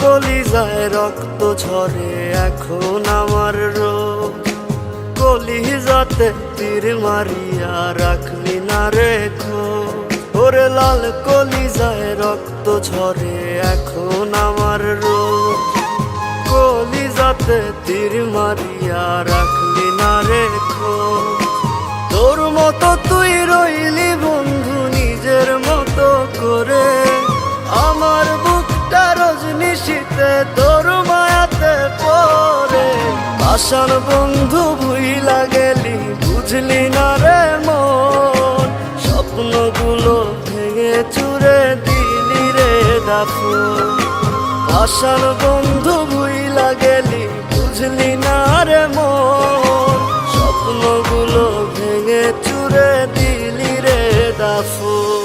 কলিজায় রক্ত ঝরে এখন আমার রোজ, কলিজাতে তীর মারিয়া রাখলি না রেখো। ওরে লাল কলিজায় রক্ত ঝরে এখন আমার রোজ, কলিজাতে তীর মারিয়া রাখলি না রেখো। তোর মতো তুই রইলি বন্ধু নিজের মতো করে, আমার বুকটা রজনিশীতে তোর মায়াতে পড়ে। আশার বন্ধু ভুইলা গেলি বুঝলি না রে মন, স্বপ্নগুলো ভেঙে চুরে দিলি রে দাফন। আশার বন্ধু ভুইলা গেলি বুঝলি না রে মন, স্বপ্নগুলো ভেঙে চুরে দিলি রে দাফন।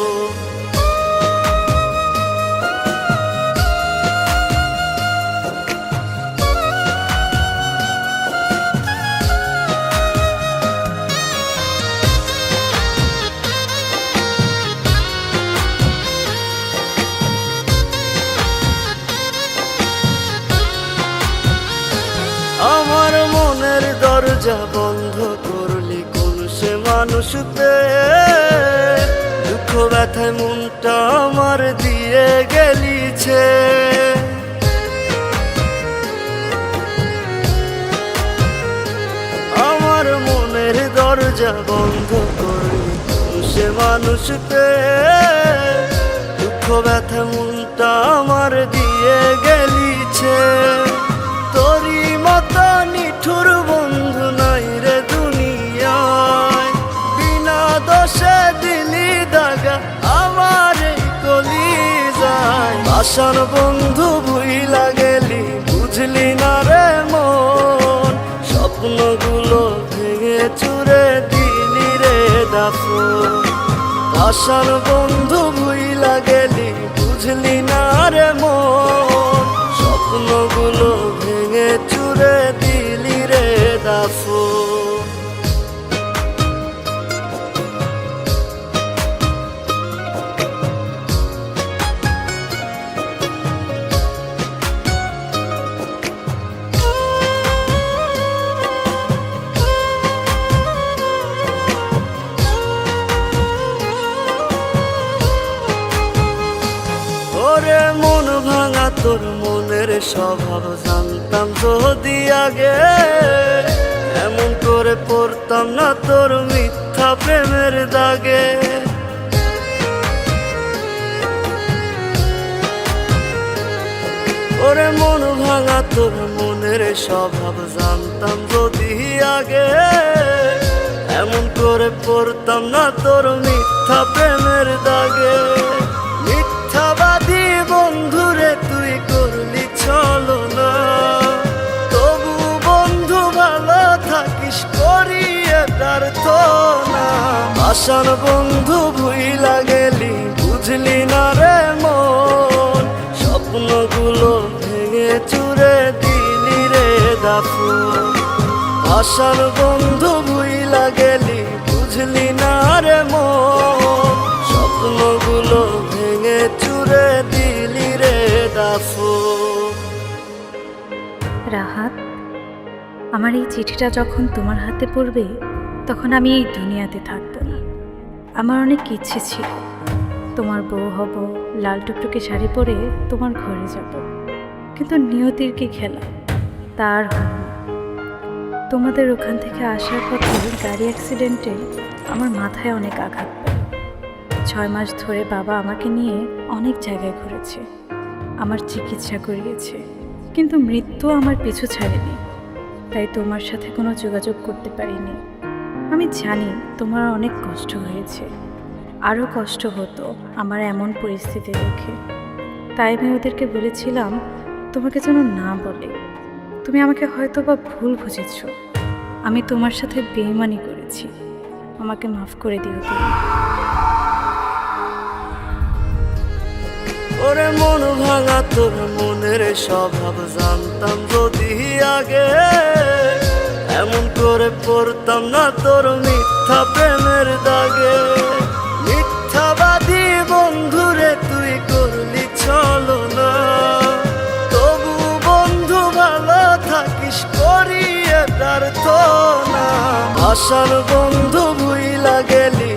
আমার মনের দরজা বন্ধ করলি কোন সে মানুষ পেয়ে, দুঃখ ব্যথায় মনটা আমার দিয়ে গেলিছে। আমার মনের দরজা বন্ধ করলি কোন সে মানুষ পেয়ে, দুঃখ ব্যথায় মনটা আমার দিয়ে গেলিছে। তোরি মতো নিঠুর বন্ধু নাই রে দুনিয়ায়, বিনা দোষে দিলি দাগা আমার এই কলিজায়। আশার বন্ধু ভুইলা গেলি বুঝলি না রে মন, স্বপ্নগুলো ভেঙে চুরে দিলি রে দাফন। আশার বন্ধু ভুইলা গেলি বুঝলি না রে মন, স্বপ্নগুলো ভেঙে চুরে দিলি রে দাফন। ওরে মন ভাঙা তোর মনের স্বভাব জানতাম যদি আগে, এমন করে পড়তাম না তোর মিথ্যা প্রেমের দাগে। ওরে মন ভাঙা তোর মনের স্বভাব জানতাম যদি আগে, এমন করে পড়তাম না তোর মিথ্যা প্রেমের দাগে। মিথ্যাবাদী বন্ধুরে তুই করলি ছলনা, তবু বন্ধু ভালো থাকিস করিয়ে প্রার্থনা। আশার বন্ধু ভুইলা গেলি বুঝলি না রে মন, স্বপ্নগুলো ভেঙে চুরে দিলি রে দাফন। আশার বন্ধু ভুইলা গেলি বুঝলি না রে মন, স্বপ্নগুলো ভেঙে চুরে দিলি রে দাফন। রাহাত, আমার এই চিঠিটা যখন তোমার হাতে পড়বে তখন আমি এই দুনিয়াতে থাকবো না। আমার অনেক ইচ্ছে ছিল তোমার বউ হব, লাল টুকটুকে শাড়ি পরে তোমার ঘরে যাব, কিন্তু নিয়তির কি খেলা, তার হল না। তোমাদের ওখান থেকে আসার পথে গাড়ি অ্যাক্সিডেন্টে আমার মাথায় অনেক আঘাত পায়। 6 মাস ধরে বাবা আমাকে নিয়ে অনেক জায়গায় ঘুরেছে, আমার চিকিৎসা করিয়েছে, কিন্তু মৃত্যু আমার পিছু ছাড়েনি। তাই তোমার সাথে কোনো যোগাযোগ করতে পারিনি। আমি জানি তোমার অনেক কষ্ট হয়েছে, আরও কষ্ট হতো আমার এমন পরিস্থিতি দেখে। তাই আমি ওদেরকে বলেছিলাম তোমাকে যেন না বলে। তুমি আমাকে হয়তো বা ভুল বুঝেছ, আমি তোমার সাথে বেইমানি করেছি, আমাকে মাফ করে দিও তুমি। ওরে মন ভাঙা তোর মনের স্বভাব জানতাম যদি আগে, এমন করে পড়তাম না তোর মিথ্যা প্রেমের দাগে। মিথ্যাবাদী বন্ধুরে তুই করলি ছলনা, তবু আশার বন্ধু ভুইলা গেলি